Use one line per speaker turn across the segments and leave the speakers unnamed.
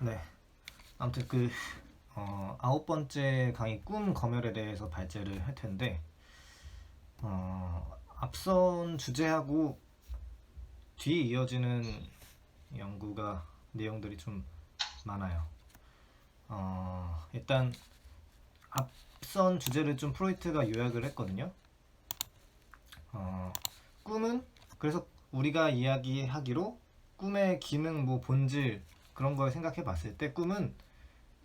네. 아무튼 아홉 번째 강의 꿈 검열에 대해서 발제를 할 텐데, 앞선 주제하고 뒤 이어지는 연구가 내용들이 좀 많아요. 일단 앞선 주제를 좀 프로이트가 요약을 했거든요. 꿈은 그래서 우리가 이야기하기로 꿈의 기능, 뭐 본질 그런 걸 생각해 봤을 때 꿈은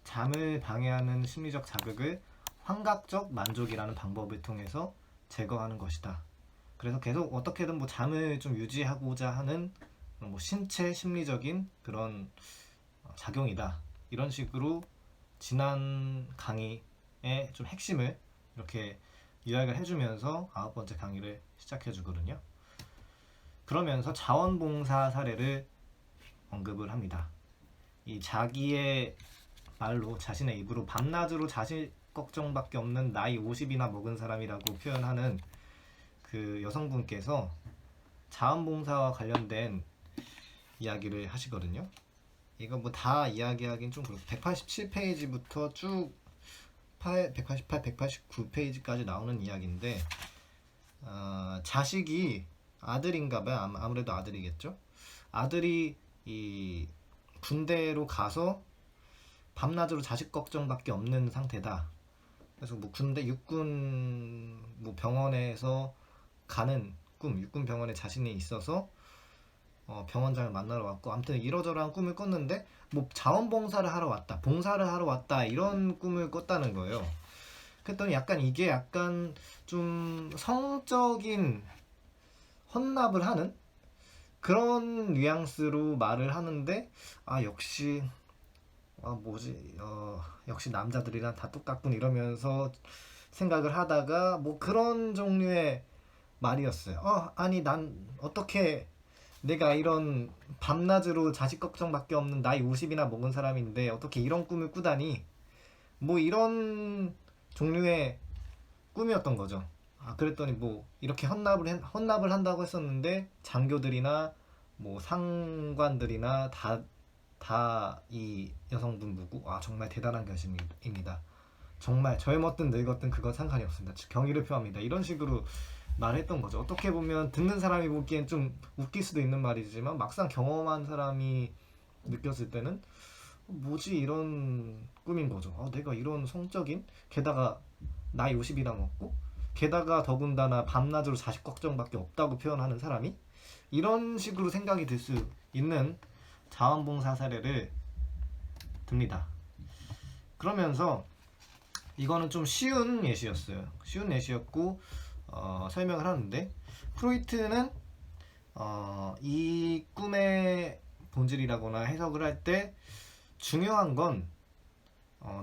잠을 방해하는 심리적 자극을 환각적 만족이라는 방법을 통해서 제거하는 것이다. 그래서 계속 어떻게든 뭐 잠을 좀 유지하고자 하는 뭐 신체 심리적인 그런 작용이다. 이런 식으로 지난 강의의 좀 핵심을 이렇게 요약을 해주면서 아홉 번째 강의를 시작해주거든요. 그러면서 자원봉사 사례를 언급을 합니다. 이 자기의 말로 자신의 입으로 밤낮으로 자식 걱정밖에 없는 나이 50이나 먹은 사람이라고 표현하는 그 여성분께서 자원봉사와 관련된 이야기를 하시거든요. 이거 뭐 다 이야기하긴 좀 그렇고 187페이지부터 쭉 188, 189페이지까지 나오는 이야기인데, 자식이 아들인가봐요. 아무래도 아들이겠죠. 아들이 이 군대로 가서 밤낮으로 자식 걱정밖에 없는 상태다. 그래서 뭐 군대 육군 뭐 병원에서 가는 꿈, 육군 병원에 자신이 있어서 병원장을 만나러 왔고, 아무튼 이러저러한 꿈을 꿨는데 뭐 자원봉사를 하러 왔다, 봉사를 하러 왔다, 이런 꿈을 꿨다는 거예요. 그랬더니 이게 약간 좀 성적인 헌납을 하는 그런 뉘앙스로 말을 하는데, 역시 역시 남자들이랑 다 똑같군 이러면서 생각을 하다가 뭐 그런 종류의 말이었어요. 아니 난 어떻게, 내가 이런 밤낮으로 자식 걱정밖에 없는 나이 50이나 먹은 사람인데 어떻게 이런 꿈을 꾸다니, 뭐 이런 종류의 꿈이었던 거죠. 그랬더니 뭐 이렇게 헌납을 한다고 했었는데 장교들이나 뭐 상관들이나 다 이 여성분 보고 정말 대단한 결심입니다. 정말 젊었든 늙었든 그건 상관이 없습니다. 경의를 표합니다. 이런 식으로 말했던 거죠. 어떻게 보면 듣는 사람이 보기엔 좀 웃길 수도 있는 말이지만 막상 경험한 사람이 느꼈을 때는 뭐지 이런 꿈인 거죠. 내가 이런 성적인, 게다가 나이 50이나 먹고, 게다가 더군다나 밤낮으로 자식 걱정밖에 없다고 표현하는 사람이 이런 식으로 생각이 들 수 있는 자원봉사 사례를 듭니다. 그러면서 이거는 좀 쉬운 예시였어요. 쉬운 예시였고 설명을 하는데, 프로이트는 이 꿈의 본질이라거나 해석을 할 때 중요한 건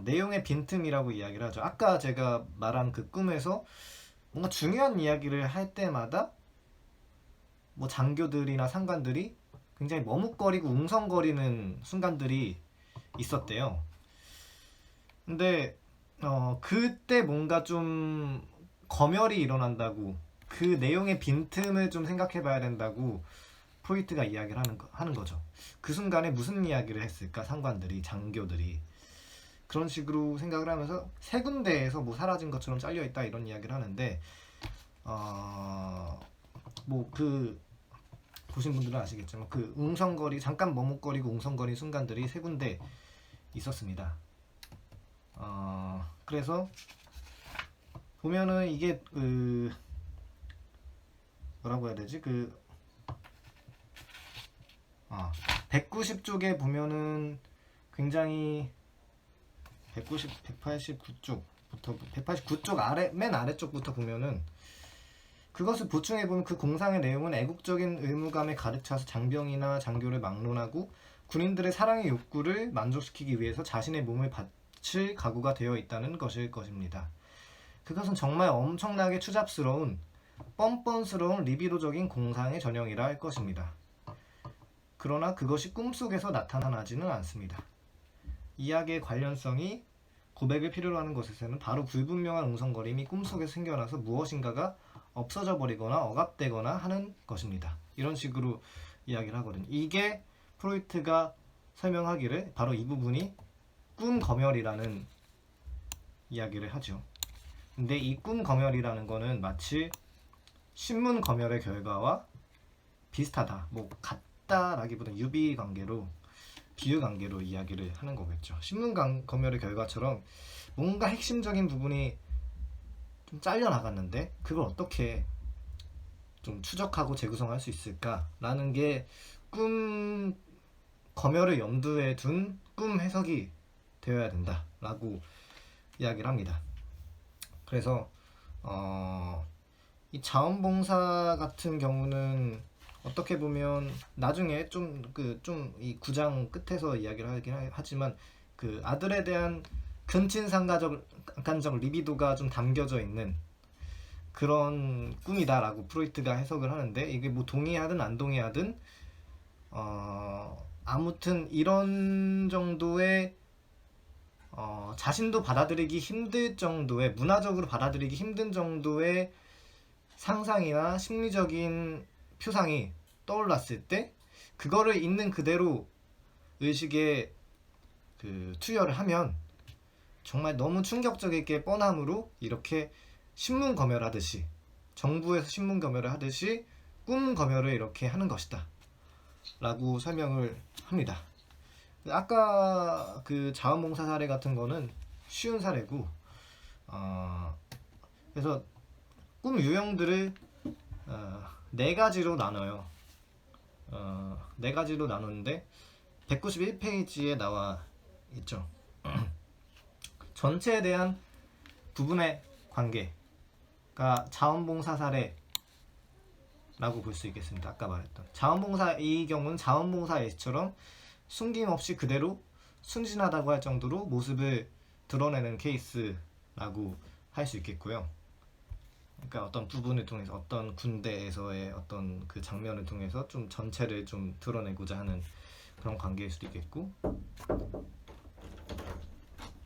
내용의 빈틈이라고 이야기를 하죠. 아까 제가 말한 그 꿈에서 뭔가 중요한 이야기를 할 때마다 뭐 장교들이나 상관들이 굉장히 머뭇거리고 웅성거리는 순간들이 있었대요. 근데 그때 뭔가 좀 검열이 일어난다고, 그 내용의 빈틈을 좀 생각해 봐야 된다고 프로이트가 이야기를 하는 거죠. 그 순간에 무슨 이야기를 했을까, 상관들이, 장교들이. 그런 식으로 생각을 하면서 세 군데에서 뭐 사라진 것처럼 잘려있다 이런 이야기를 하는데, 뭐 보신 분들은 아시겠지만 그 잠깐 머뭇거리고 웅성거린 순간들이 세 군데 있었습니다. 그래서 보면은 이게 뭐라고 해야 되지? 190쪽에 보면은 굉장히 189쪽부터 189쪽 맨 아래쪽부터 보면은, 그것을 보충해보면 그 공상의 내용은 애국적인 의무감에 가득 차서 장병이나 장교를 막론하고 군인들의 사랑의 욕구를 만족시키기 위해서 자신의 몸을 바칠 각오가 되어 있다는 것일 것입니다. 그것은 정말 엄청나게 추잡스러운 뻔뻔스러운 리비도적인 공상의 전형이라 할 것입니다. 그러나 그것이 꿈속에서 나타나지는 않습니다. 이야기의 관련성이 고백을 필요로 하는 것에서는 바로 불분명한 웅성거림이 꿈속에서 생겨나서 무엇인가가 없어져 버리거나 억압되거나 하는 것입니다. 이런 식으로 이야기를 하거든요. 이게 프로이트가 설명하기를 바로 이 부분이 꿈 검열이라는 이야기를 하죠. 근데 이 꿈 검열이라는 거는 마치 신문 검열의 결과와 비슷하다, 뭐 같다라기보다는 유비 관계로, 비유 관계로 이야기를 하는 거겠죠. 신문 검열의 결과처럼 뭔가 핵심적인 부분이 좀 잘려 나갔는데 그걸 어떻게 좀 추적하고 재구성할 수 있을까라는 게 꿈 검열을 염두에 둔 꿈 해석이 되어야 된다라고 이야기를 합니다. 그래서 이 자원봉사 같은 경우는 어떻게 보면 나중에 좀 이 구장 끝에서 이야기를 하긴 하지만 그 아들에 대한 근친상간적 리비도가 좀 담겨져 있는 그런 꿈이다라고 프로이트가 해석을 하는데, 이게 뭐 동의하든 안 동의하든 아무튼 이런 정도의 자신도 받아들이기 힘들 정도의, 문화적으로 받아들이기 힘든 정도의 상상이나 심리적인 표상이 떠올랐을 때 그거를 있는 그대로 의식에 투여를 하면 정말 너무 충격적이게 뻔함으로 이렇게 신문 검열하듯이, 정부에서 신문 검열을 하듯이 꿈 검열을 이렇게 하는 것이다 라고 설명을 합니다. 아까 그 자원봉사 사례 같은 거는 쉬운 사례고, 그래서 꿈 유형들을 네 가지로 나눠요. 네 가지로 나누는데 191페이지에 나와 있죠. 전체에 대한 부분의 관계가 자원봉사 사례라고 볼 수 있겠습니다. 아까 말했던 자원봉사, 이 경우는 자원봉사 예시처럼 숨김없이 그대로 순진하다고 할 정도로 모습을 드러내는 케이스라고 할 수 있겠고요. 그러니까 어떤 부분을 통해서, 어떤 군대에서의 어떤 그 장면을 통해서 좀 전체를 좀 드러내고자 하는 그런 관계일 수도 있겠고,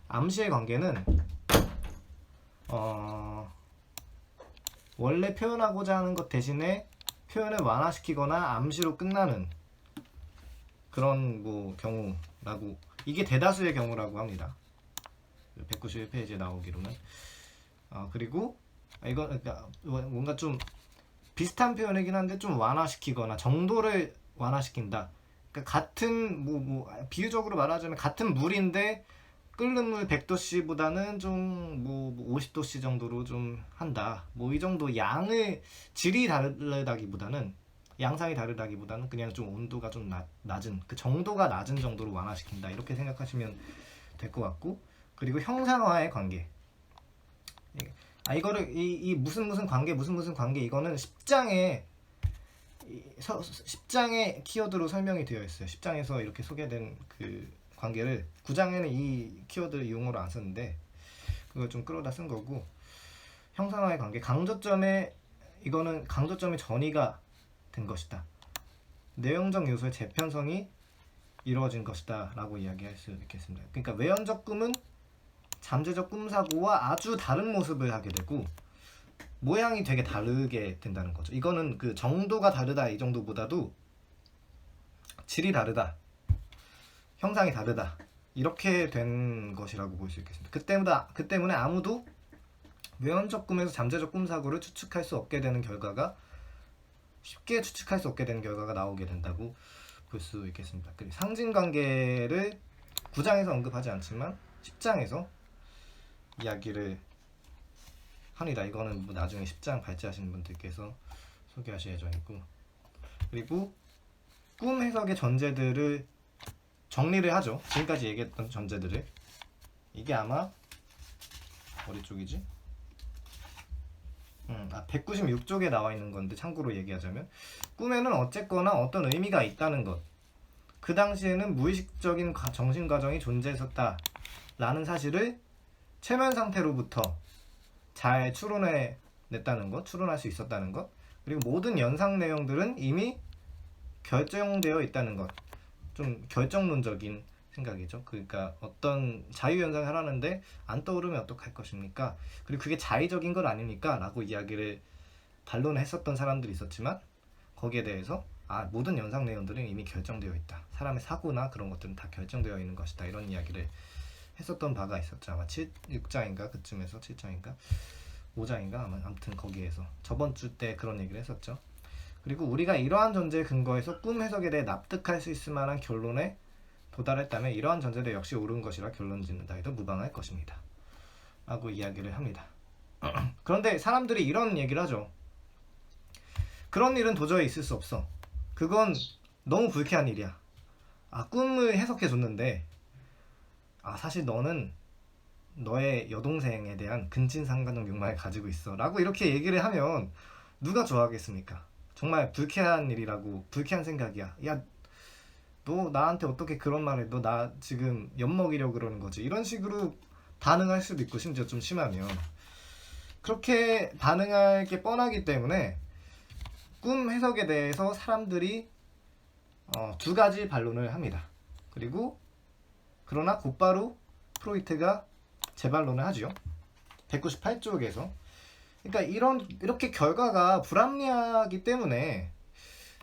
암시의 관계는 원래 표현하고자 하는 것 대신에 표현을 완화시키거나 암시로 끝나는 그런 뭐 경우라고, 이게 대다수의 경우라고 합니다. 191페이지에 나오기로는. 그리고 이건 그러니까 뭔가 좀 비슷한 표현이긴 한데 좀 완화시키거나 정도를 완화시킨다. 그러니까 같은 뭐 비유적으로 말하자면 같은 물인데 끓는 물 100도씨보다는 좀 뭐 50도씨 정도로 좀 한다. 뭐 이 정도 양을, 질이 다르다기보다는, 양상이 다르다기보다는 그냥 좀 온도가 좀 낮은, 그 정도가 낮은 정도로 완화시킨다. 이렇게 생각하시면 될 것 같고, 그리고 형상화의 관계. 이거를 이 무슨 관계 이거는 10장의 키워드로 설명이 되어 있어요. 10장에서 이렇게 소개된 그 관계를 9장에는 이 키워드를 용어로 안 썼는데 그걸 좀 끌어다 쓴 거고, 형상화의 관계, 이거는 강조점의 전이가 된 것이다. 내용적 요소의 재편성이 이루어진 것이다 라고 이야기할 수 있겠습니다. 그러니까 외연적 꿈은 잠재적 꿈사고와 아주 다른 모습을 하게 되고 모양이 되게 다르게 된다는 거죠. 이거는 그 정도가 다르다 이 정도보다도 질이 다르다, 형상이 다르다, 이렇게 된 것이라고 볼 수 있겠습니다. 그 때문에 아무도 외연적 꿈에서 잠재적 꿈사고를 쉽게 추측할 수 없게 되는 결과가 나오게 된다고 볼 수 있겠습니다. 그리고 상징관계를 9장에서 언급하지 않지만 10장에서 이야기를 합니다. 이거는 뭐 나중에 10장 발제하시는 분들께서 소개하실 예정이고, 그리고 꿈 해석의 전제들을 정리를 하죠. 지금까지 얘기했던 전제들을. 이게 아마 어디 쪽이지? 196쪽에 나와 있는 건데, 참고로 얘기하자면 꿈에는 어쨌거나 어떤 의미가 있다는 것, 그 당시에는 무의식적인 정신 과정이 존재했었다 라는 사실을 최면 상태로부터 잘 추론해냈다는 것, 추론할 수 있었다는 것, 그리고 모든 연상 내용들은 이미 결정되어 있다는 것. 좀 결정론적인 생각이죠. 그러니까 어떤 자유연상을 하라는데 안 떠오르면 어떡할 것입니까? 그리고 그게 자의적인 건 아닙니까? 라고 이야기를 반론했었던 사람들이 있었지만 거기에 대해서 모든 연상 내용들은 이미 결정되어 있다. 사람의 사고나 그런 것들은 다 결정되어 있는 것이다. 이런 이야기를 했었던 바가 있었죠. 아마 6장인가 그쯤에서 7장인가 5장인가 아무튼 거기에서 저번 주 때 그런 얘기를 했었죠. 그리고 우리가 이러한 전제의 근거에서 꿈 해석에 대해 납득할 수 있을 만한 결론에 도달했다면 이러한 전제도 역시 옳은 것이라 결론 짓는다 해도 무방할 것입니다. 라고 이야기를 합니다. 그런데 사람들이 이런 얘기를 하죠. 그런 일은 도저히 있을 수 없어. 그건 너무 불쾌한 일이야. 꿈을 해석해 줬는데 사실 너는 너의 여동생에 대한 근친상간적 욕망을 가지고 있어 라고 이렇게 얘기를 하면 누가 좋아하겠습니까? 정말 불쾌한 일이라고, 불쾌한 생각이야. 야, 너 나한테 어떻게 그런 말을, 너 나 지금 엿먹이려고 그러는 거지. 이런 식으로 반응할 수도 있고, 심지어 좀 심하면 그렇게 반응할 게 뻔하기 때문에 꿈 해석에 대해서 사람들이 두 가지 반론을 합니다. 그리고 그러나 곧바로 프로이트가 재반론을 하죠. 198쪽에서. 그러니까 이렇게 결과가 불합리하기 때문에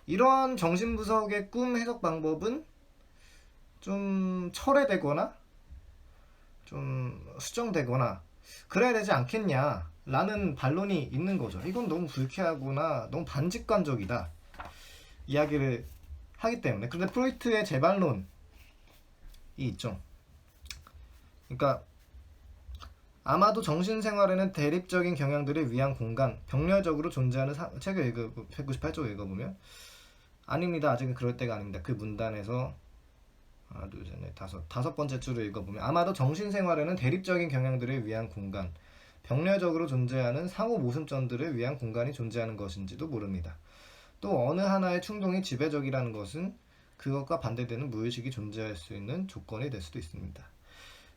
이러한 정신분석의 꿈 해석 방법은 좀 철회되거나 좀 수정되거나 그래야 되지 않겠냐라는 반론이 있는 거죠. 이건 너무 불쾌하거나 너무 반직관적이다 이야기를 하기 때문에. 그런데 프로이트의 재반론이 있죠. 그러니까 아마도 정신생활에는 대립적인 경향들을 위한 공간, 병렬적으로 존재하는 책을 198쪽 읽어보면 아닙니다. 아직은 그럴 때가 아닙니다. 그 문단에서 하나, 둘, 셋, 넷, 다섯 번째 줄을 읽어보면 아마도 정신생활에는 대립적인 경향들을 위한 공간, 병렬적으로 존재하는 상호 모순점들을 위한 공간이 존재하는 것인지도 모릅니다. 또 어느 하나의 충동이 지배적이라는 것은 그것과 반대되는 무의식이 존재할 수 있는 조건이 될 수도 있습니다.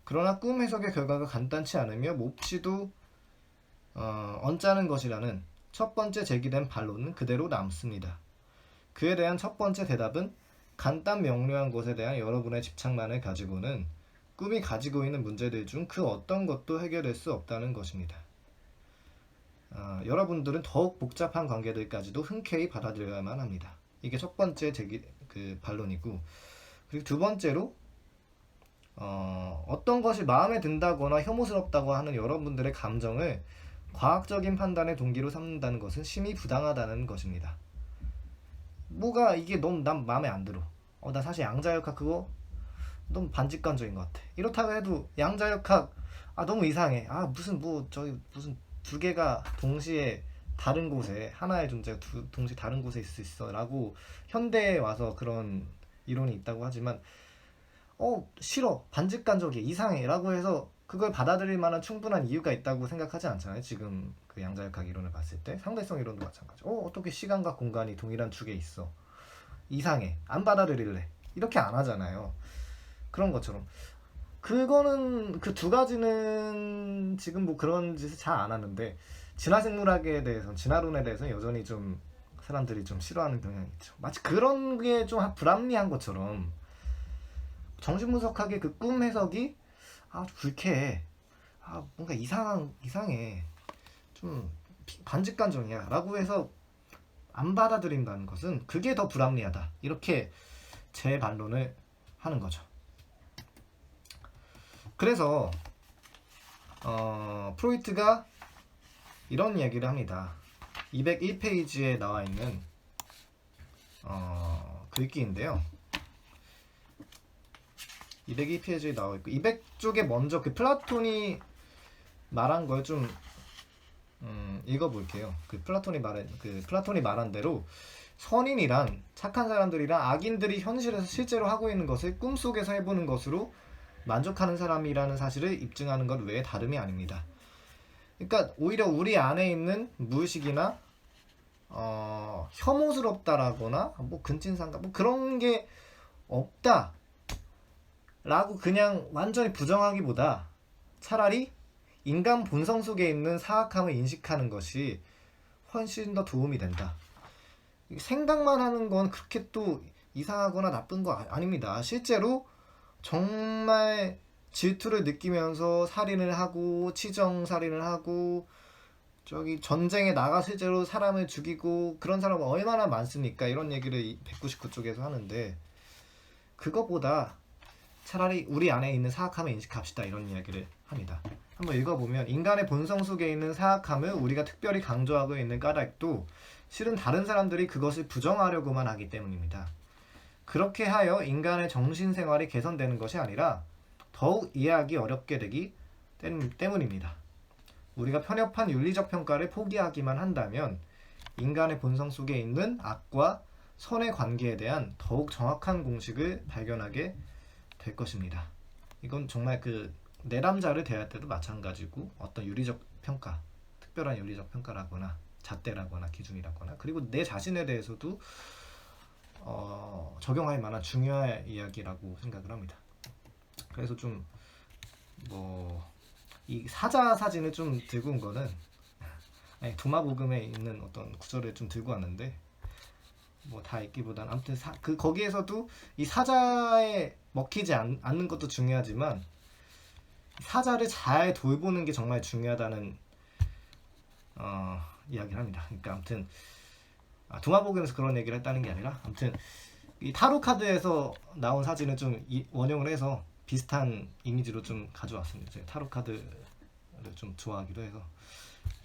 그러나 꿈 해석의 결과가 간단치 않으며 몹시도 언짢은 것이라는 첫 번째 제기된 반론은 그대로 남습니다. 그에 대한 첫 번째 대답은 간단 명료한 것에 대한 여러분의 집착만을 가지고는 꿈이 가지고 있는 문제들 중 그 어떤 것도 해결될 수 없다는 것입니다. 여러분들은 더욱 복잡한 관계들까지도 흔쾌히 받아들여야만 합니다. 이게 첫 번째 반론이고, 그리고 두 번째로 어떤 것이 마음에 든다거나 혐오스럽다고 하는 여러분들의 감정을 과학적인 판단의 동기로 삼는다는 것은 심히 부당하다는 것입니다. 뭐가 이게 너무 난 마음에 안 들어. 나 사실 양자역학 그거 너무 반직관적인 것 같아. 이렇다고 해도 양자역학 너무 이상해. 무슨 두 개가 동시에 다른 곳에 하나의 존재가 동시에 다른 곳에 있을 수 있어 라고 현대에 와서 그런 이론이 있다고 하지만 싫어, 반직관적이야, 이상해 라고 해서 그걸 받아들일 만한 충분한 이유가 있다고 생각하지 않잖아요. 지금 그 양자역학 이론을 봤을 때 상대성 이론도 마찬가지. 어떻게 시간과 공간이 동일한 축에 있어, 이상해, 안 받아들일래, 이렇게 안 하잖아요. 그런 것처럼 그거는 그 두 가지는 지금 뭐 그런 짓을 잘 안 하는데 진화생물학에 대해서, 진화론에 대해서 여전히 좀 사람들이 좀 싫어하는 경향이 있죠. 마치 그런 게 좀 불합리한 것처럼 정신분석학의 그 꿈 해석이 불쾌해, 뭔가 이상해, 좀 반직관적이야 라고 해서 안 받아들인다는 것은 그게 더 불합리하다, 이렇게 제 반론을 하는 거죠. 그래서 프로이트가 이런 얘기를 합니다. 201페이지에 나와 있는 글귀인데요. 202페이지에 나와 있고 200쪽에 먼저 그 플라톤이 말한 걸 좀 읽어볼게요. 플라톤이 말한 대로 선인이란 착한 사람들이란 악인들이 현실에서 실제로 하고 있는 것을 꿈속에서 해보는 것으로 만족하는 사람이라는 사실을 입증하는 것 외에 다름이 아닙니다. 그러니까 오히려 우리 안에 있는 무의식이나 혐오스럽다라거나 근친상간 그런 게 없다 라고 그냥 완전히 부정하기보다 차라리 인간 본성 속에 있는 사악함을 인식하는 것이 훨씬 더 도움이 된다. 생각만 하는 건 그렇게 또 이상하거나 나쁜 거 아닙니다. 실제로 정말 질투를 느끼면서 살인을 하고 치정살인을 하고 저기 전쟁에 나가 실제로 사람을 죽이고 그런 사람은 얼마나 많습니까? 이런 얘기를 199쪽에서 하는데 그거보다 차라리 우리 안에 있는 사악함을 인식합시다 이런 이야기를 합니다. 한번 읽어보면 인간의 본성 속에 있는 사악함을 우리가 특별히 강조하고 있는 까닭도 실은 다른 사람들이 그것을 부정하려고만 하기 때문입니다. 그렇게 하여 인간의 정신생활이 개선되는 것이 아니라 더욱 이해하기 어렵게 되기 때문입니다. 우리가 편협한 윤리적 평가를 포기하기만 한다면 인간의 본성 속에 있는 악과 선의 관계에 대한 더욱 정확한 공식을 발견하게 될 것입니다. 이건 정말 그 내담자를 대할 때도 마찬가지고 어떤 윤리적 평가, 특별한 윤리적 평가라거나 잣대라거나 기준이라거나 그리고 내 자신에 대해서도 적용할 만한 중요한 이야기라고 생각을 합니다. 그래서 좀 이 사자 사진을 좀 들고 온 거는 도마복음에 있는 어떤 구절을 좀 들고 왔는데 다 읽기보단 아무튼 거기에서도 이 사자에 먹히지 않는 것도 중요하지만 사자를 잘 돌보는 게 정말 중요하다는 이야기를 합니다. 그러니까 아무튼 도마복음에서 그런 얘기를 했다는 게 아니라 아무튼 이 타로 카드에서 나온 사진을 좀 원형을 해서 비슷한 이미지로 좀 가져왔습니다. 제가 타로 카드를 좀 좋아하기도 해서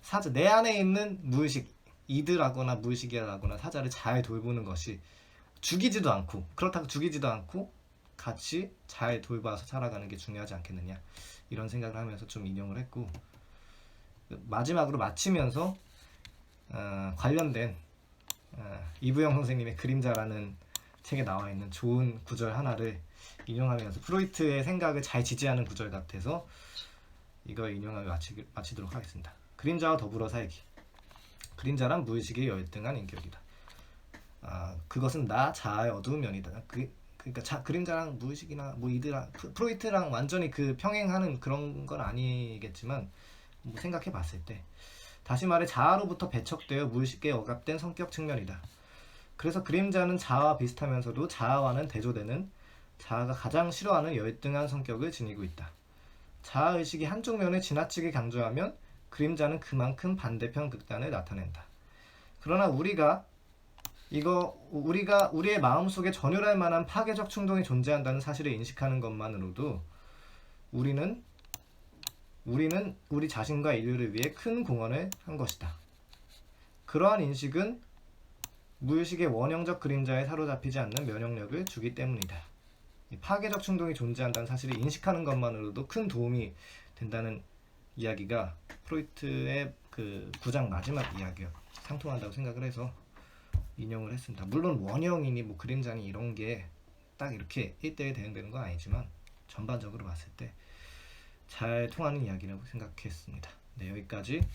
사자 내 안에 있는 무의식 이드라거나 무의식이라거나 사자를 잘 돌보는 것이 죽이지도 않고 그렇다고 죽이지도 않고 같이 잘 돌봐서 살아가는 게 중요하지 않겠느냐 이런 생각을 하면서 좀 인용을 했고 마지막으로 마치면서 관련된 이부영 선생님의 그림자라는 책에 나와 있는 좋은 구절 하나를 인용하면서 프로이트의 생각을 잘 지지하는 구절 같아서 이걸 인용하며 마치도록 하겠습니다. 그림자와 더불어 살기. 그림자란 무의식의 열등한 인격이다. 그것은 나 자아의 어두운 면이다. 그러니까 그림자랑 무의식이나 이드랑 프로이트랑 완전히 그 평행하는 그런 건 아니겠지만 생각해 봤을 때 다시 말해 자아로부터 배척되어 무의식에 억압된 성격 측면이다. 그래서 그림자는 자아와 비슷하면서도 자아와는 대조되는 자아가 가장 싫어하는 열등한 성격을 지니고 있다. 자아의식이 한쪽 면을 지나치게 강조하면 그림자는 그만큼 반대편 극단을 나타낸다. 그러나 우리가 우리의 마음속에 전율할 만한 파괴적 충동이 존재한다는 사실을 인식하는 것만으로도 우리는 우리 자신과 인류를 위해 큰 공헌을 한 것이다. 그러한 인식은 무의식의 원형적 그림자에 사로잡히지 않는 면역력을 주기 때문이다. 파괴적 충동이 존재한다는 사실을 인식하는 것만으로도 큰 도움이 된다는 이야기가 프로이트의 그 9장 마지막 이야기와 상통한다고 생각을 해서 인용을 했습니다. 물론 원형이니 그림자니 이런 게 딱 이렇게 1대1 대응되는 건 아니지만 전반적으로 봤을 때 잘 통하는 이야기라고 생각했습니다. 네, 여기까지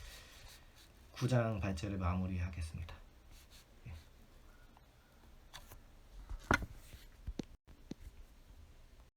9장 발제를 마무리하겠습니다.